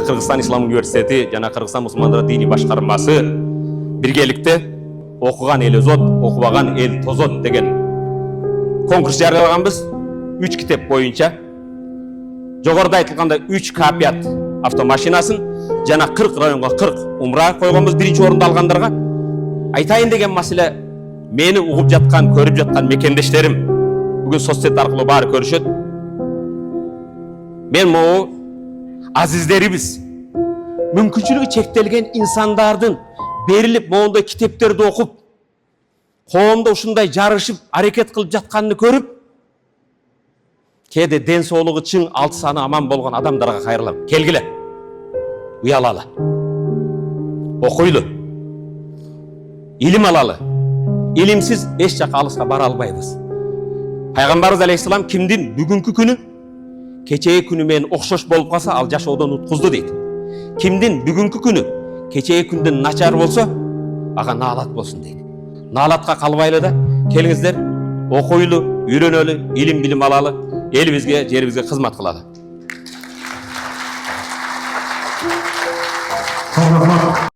Кыргызстан Ислам университети жана Кыргызстан мусулмандары диний башкармасы биргеликте окуган эл өзөт, окубаган эл тозот деген конкурс жарыялаганбыз. 3 китеп боюнча жогоруда айтылгандай 3 капият автомашинасын жана 40 районго 40 умра койгонбуз. Биринчи орунду алгандарга айтайын деген маселе, мени угуп жаткан, көрүп жаткан мекендештерим бүгүн соцсет аркылуу баары көрүшөт. Мен могу азиздерибиз, мүмкүнчүлүгү чектелген инсандардын берилип моундай китептерди окуп, коомдо ушундай жарышып, аракет кылып жатканын көрүп, кээде ден соолугу чың, алты саны аман болгон адамдарга кайрылам. Келгиле, уялалы, окуйлу, илим алалы. Илимсиз эч жака алыска бара албайбыз. Пайгамбарыбыз алейхисалам кимдин бүгүнкү күнү кечеги күнү менен окшош болуп калса, ал жашоодон уткузду дейт. Кимдин бүгүнкү күнү кечеги күндөн начар болсо, ага наалат болсун дейт. Наалатка калбайлы да, келиңиздер, окуйлу, үйрөнөлү, илим билим алалы, элибизге, жерибизге кызмат кылалы.